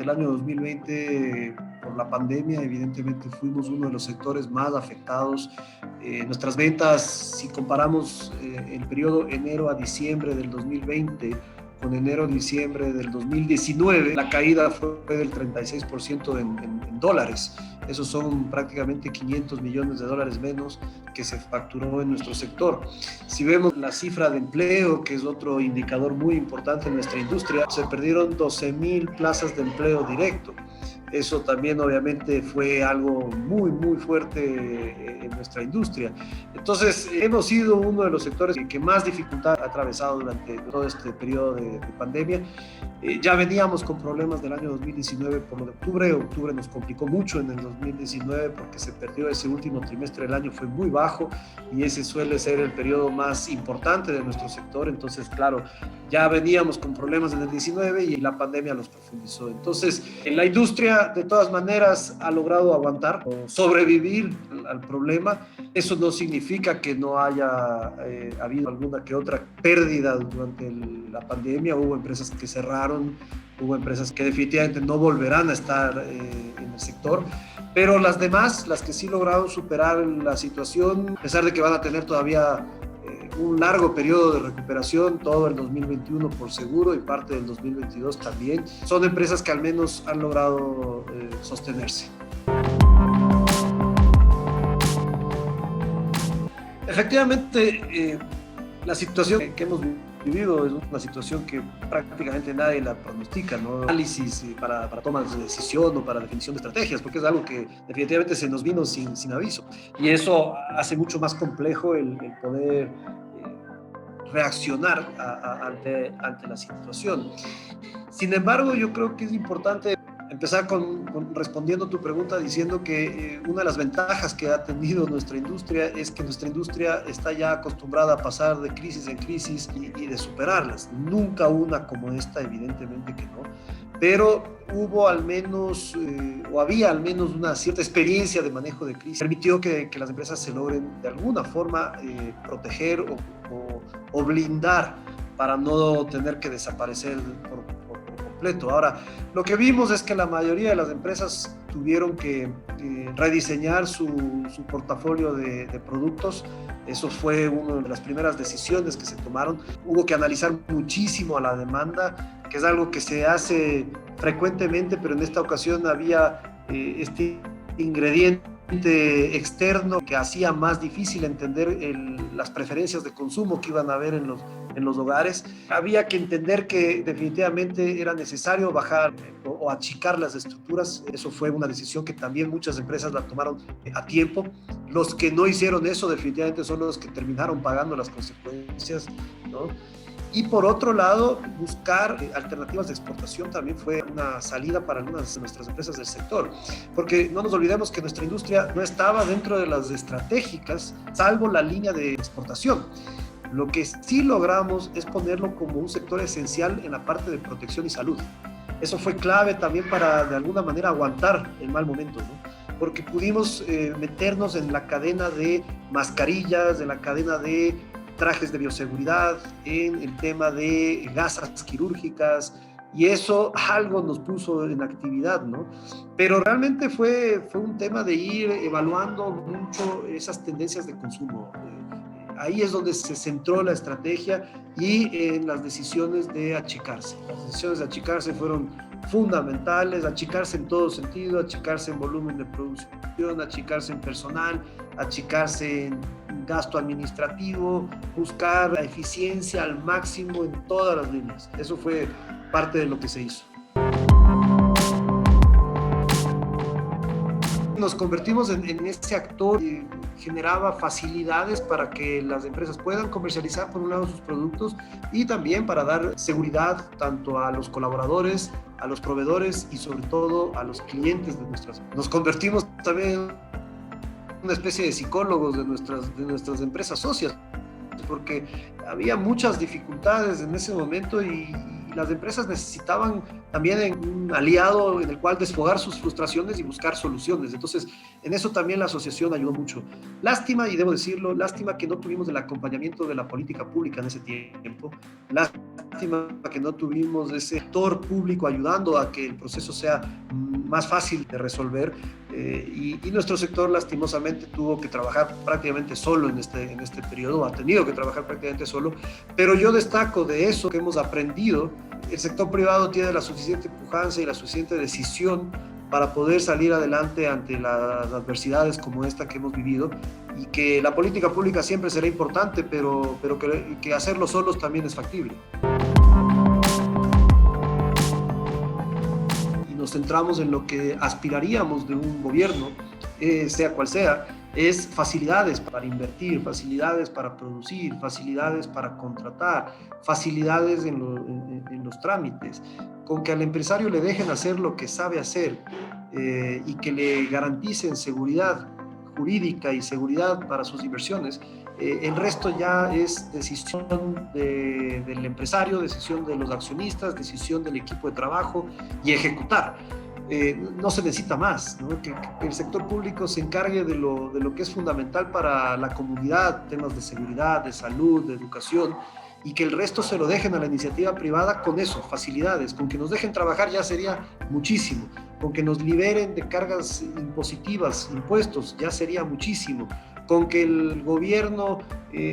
el año 2020, por la pandemia, evidentemente fuimos uno de los sectores más afectados. Nuestras ventas, si comparamos el periodo enero a diciembre del 2020 con enero a diciembre del 2019, la caída fue del 36% en dólares. Esos son prácticamente 500 millones de dólares menos que se facturó en nuestro sector. Si vemos la cifra de empleo, que es otro indicador muy importante en nuestra industria, se perdieron 12,000 plazas de empleo directo. Eso también obviamente fue algo muy, muy fuerte en nuestra industria. Entonces, hemos sido uno de los sectores que más dificultad ha atravesado durante todo este periodo de pandemia. Ya veníamos con problemas del año 2019 por lo de octubre. Octubre nos complicó mucho en el 2019 porque se perdió ese último trimestre del año, fue muy bajo y ese suele ser el periodo más importante de nuestro sector. Entonces, claro, ya veníamos con problemas en el 19 y la pandemia los profundizó. Entonces, en la industria, de todas maneras, ha logrado aguantar o sobrevivir al problema. Eso no significa que no haya habido alguna que otra pérdida durante la pandemia. Hubo empresas que cerraron, hubo empresas que definitivamente no volverán a estar en el sector, pero las demás, las que sí lograron superar la situación, a pesar de que van a tener todavía un largo periodo de recuperación, todo el 2021 por seguro y parte del 2022 también, son empresas que al menos han logrado sostenerse. Efectivamente, la situación que hemos vivido es una situación que prácticamente nadie la pronostica, ¿no? Análisis para tomas de decisión o para definición de estrategias, porque es algo que definitivamente se nos vino sin aviso. Y eso hace mucho más complejo el poder reaccionar ante la situación. Sin embargo, yo creo que es importante empezar respondiendo tu pregunta diciendo que una de las ventajas que ha tenido nuestra industria es que nuestra industria está ya acostumbrada a pasar de crisis en crisis y de superarlas. Nunca una como esta, evidentemente que no, pero hubo al menos, o había al menos una cierta experiencia de manejo de crisis. Permitió que las empresas se logren de alguna forma proteger o blindar para no tener que desaparecer por completo. Ahora, lo que vimos es que la mayoría de las empresas tuvieron que rediseñar su portafolio de productos. Eso fue una de las primeras decisiones que se tomaron. Hubo que analizar muchísimo a la demanda, que es algo que se hace frecuentemente, pero en esta ocasión había este ingrediente externo que hacía más difícil entender las preferencias de consumo que iban a haber en los hogares. Había que entender que definitivamente era necesario bajar o achicar las estructuras. Eso fue una decisión que también muchas empresas la tomaron a tiempo. Los que no hicieron eso definitivamente son los que terminaron pagando las consecuencias, ¿no? Y por otro lado, buscar alternativas de exportación también fue una salida para algunas de nuestras empresas del sector, porque no nos olvidemos que nuestra industria no estaba dentro de las estratégicas, salvo la línea de exportación. Lo que sí logramos es ponerlo como un sector esencial en la parte de protección y salud. Eso fue clave también para, de alguna manera, aguantar el mal momento, ¿no? Porque pudimos meternos en la cadena de mascarillas, en la cadena de trajes de bioseguridad, en el tema de gasas quirúrgicas, y eso algo nos puso en actividad, ¿no? Pero realmente fue un tema de ir evaluando mucho esas tendencias de consumo. Ahí es donde se centró la estrategia y en las decisiones de achicarse. Las decisiones de achicarse fueron fundamentales, achicarse en todo sentido, achicarse en volumen de producción, achicarse en personal, achicarse en gasto administrativo, buscar la eficiencia al máximo en todas las líneas. Eso fue parte de lo que se hizo. Nos convertimos en ese actor que generaba facilidades para que las empresas puedan comercializar por un lado sus productos y también para dar seguridad tanto a los colaboradores, a los proveedores y sobre todo a los clientes de nuestras. Nos convertimos también en una especie de psicólogos de nuestras empresas socias, porque había muchas dificultades en ese momento y las empresas necesitaban también un un aliado en el cual desfogar sus frustraciones y buscar soluciones. Entonces, en eso también la asociación ayudó mucho. Lástima, y debo decirlo, lástima que no tuvimos el acompañamiento de la política pública en ese tiempo. Lástima que no tuvimos ese sector público ayudando a que el proceso sea más fácil de resolver. Y nuestro sector lastimosamente tuvo que trabajar prácticamente solo en este periodo, ha tenido que trabajar prácticamente solo, pero yo destaco de eso que hemos aprendido. El sector privado tiene la suficiente pujanza y la suficiente decisión para poder salir adelante ante las adversidades como esta que hemos vivido, y que la política pública siempre será importante, pero que hacerlo solos también es factible. Nos centramos en lo que aspiraríamos de un gobierno, sea cual sea, es facilidades para invertir, facilidades para producir, facilidades para contratar, facilidades en los trámites, con que al empresario le dejen hacer lo que sabe hacer, y que le garanticen seguridad jurídica y seguridad para sus inversiones. El resto ya es decisión del empresario, decisión de los accionistas, decisión del equipo de trabajo y ejecutar. No se necesita más, ¿no? Que el sector público se encargue de lo que es fundamental para la comunidad, temas de seguridad, de salud, de educación, y que el resto se lo dejen a la iniciativa privada con eso, facilidades. Con que nos dejen trabajar ya sería muchísimo. Con que nos liberen de cargas impositivas, impuestos, ya sería muchísimo. Con que el gobierno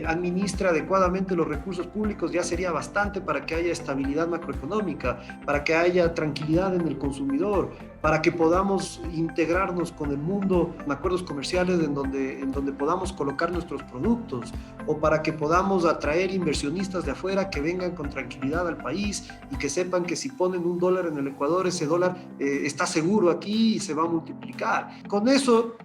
administre adecuadamente los recursos públicos ya sería bastante para que haya estabilidad macroeconómica, para que haya tranquilidad en el consumidor, para que podamos integrarnos con el mundo en acuerdos comerciales en donde podamos colocar nuestros productos, o para que podamos atraer inversionistas de afuera que vengan con tranquilidad al país y que sepan que si ponen $1 en el Ecuador, ese dólar está seguro aquí y se va a multiplicar. Con eso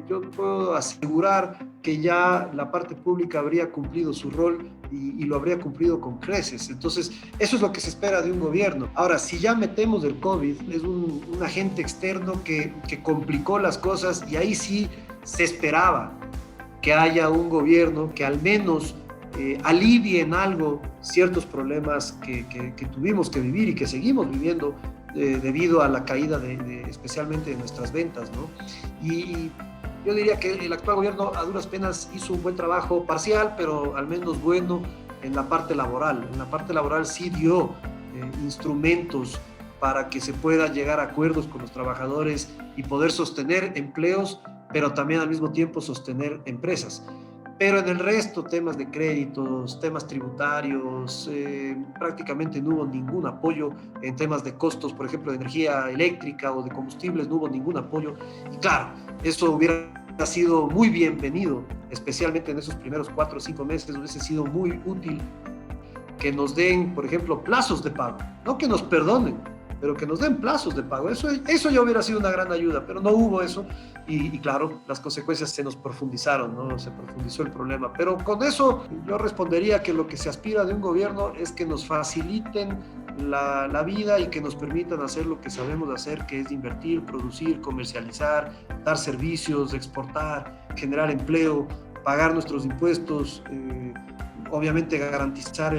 yo puedo asegurar que ya la parte pública habría cumplido su rol y lo habría cumplido con creces. Entonces, eso es lo que se espera de un gobierno. Ahora, si ya metemos el COVID, es un agente externo que complicó las cosas, y ahí sí se esperaba que haya un gobierno que al menos alivie en algo ciertos problemas que tuvimos que vivir y que seguimos viviendo debido a la caída especialmente de nuestras ventas, ¿no? Y yo diría que el actual gobierno a duras penas hizo un buen trabajo parcial, pero al menos bueno en la parte laboral. En la parte laboral sí dio instrumentos para que se pueda llegar a acuerdos con los trabajadores y poder sostener empleos, pero también al mismo tiempo sostener empresas. Pero en el resto, temas de créditos, temas tributarios, prácticamente no hubo ningún apoyo. En temas de costos, por ejemplo, de energía eléctrica o de combustibles, no hubo ningún apoyo. Y claro, eso hubiera sido muy bienvenido, especialmente en esos primeros 4 o 5 meses, hubiese sido muy útil que nos den, por ejemplo, plazos de pago. No que nos perdonen, pero que nos den plazos de pago. Eso ya hubiera sido una gran ayuda, pero no hubo eso, y claro, las consecuencias se nos profundizaron, ¿no? Se profundizó el problema. Pero con eso yo respondería que lo que se aspira de un gobierno es que nos faciliten la vida y que nos permitan hacer lo que sabemos hacer, que es invertir, producir, comercializar, dar servicios, exportar, generar empleo, pagar nuestros impuestos, obviamente garantizar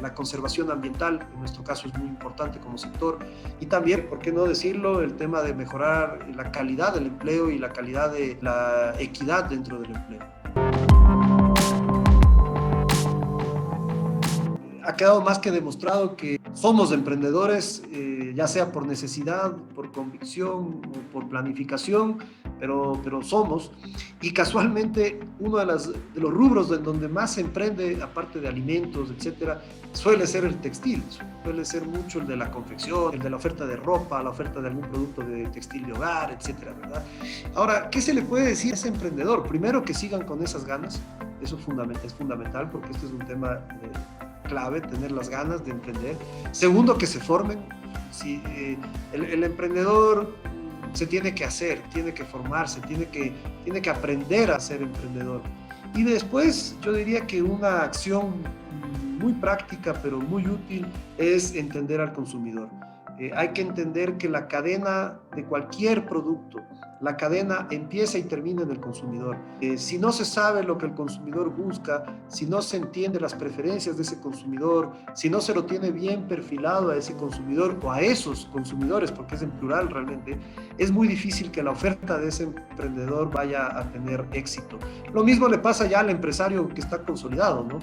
la conservación ambiental, en nuestro caso es muy importante como sector, y también, ¿por qué no decirlo?, el tema de mejorar la calidad del empleo y la calidad de la equidad dentro del empleo. Ha quedado más que demostrado que somos emprendedores, ya sea por necesidad, por convicción o por planificación, pero somos. Y casualmente uno de los rubros en donde más se emprende, aparte de alimentos, etcétera, suele ser el textil, suele ser mucho el de la confección, el de la oferta de ropa, la oferta de algún producto de textil de hogar, etcétera, ¿verdad? Ahora, ¿qué se le puede decir a ese emprendedor? Primero, que sigan con esas ganas, eso es fundamental, porque este es un tema clave, tener las ganas de emprender. Segundo, que se formen. Si, el emprendedor se tiene que hacer, tiene que formarse, tiene que aprender a ser emprendedor. Y después yo diría que una acción muy práctica pero muy útil es entender al consumidor. Hay que entender que la cadena de cualquier producto, la cadena empieza y termina en el consumidor. Si no se sabe lo que el consumidor busca, si no se entiende las preferencias de ese consumidor, si no se lo tiene bien perfilado a ese consumidor o a esos consumidores, porque es en plural realmente, es muy difícil que la oferta de ese emprendedor vaya a tener éxito. Lo mismo le pasa ya al empresario que está consolidado, ¿no?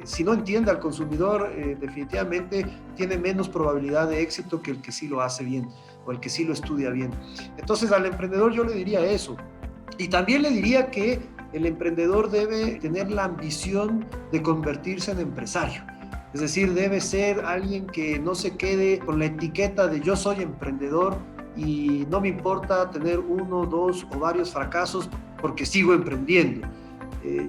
Si no entiende al consumidor, definitivamente tiene menos probabilidad de éxito que el que sí lo hace bien o el que sí lo estudia bien. Entonces al emprendedor yo le diría eso. Y también le diría que el emprendedor debe tener la ambición de convertirse en empresario. Es decir, debe ser alguien que no se quede con la etiqueta de yo soy emprendedor y no me importa tener uno, dos o varios fracasos porque sigo emprendiendo.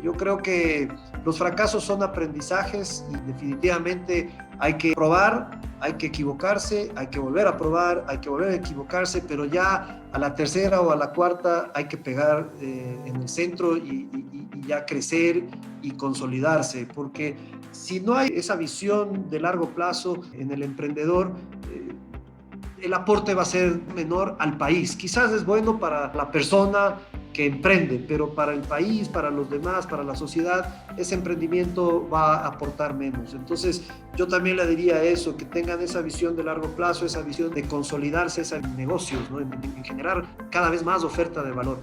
Yo creo que los fracasos son aprendizajes y definitivamente hay que probar, hay que equivocarse, hay que volver a probar, hay que volver a equivocarse, pero ya a la tercera o a la cuarta hay que pegar en el centro y ya crecer y consolidarse, porque si no hay esa visión de largo plazo en el emprendedor, el aporte va a ser menor al país. Quizás es bueno para la persona que emprende, pero para el país, para los demás, para la sociedad, ese emprendimiento va a aportar menos. Entonces, yo también le diría eso, que tengan esa visión de largo plazo, esa visión de consolidarse, esos negocios, ¿no? en generar cada vez más oferta de valor.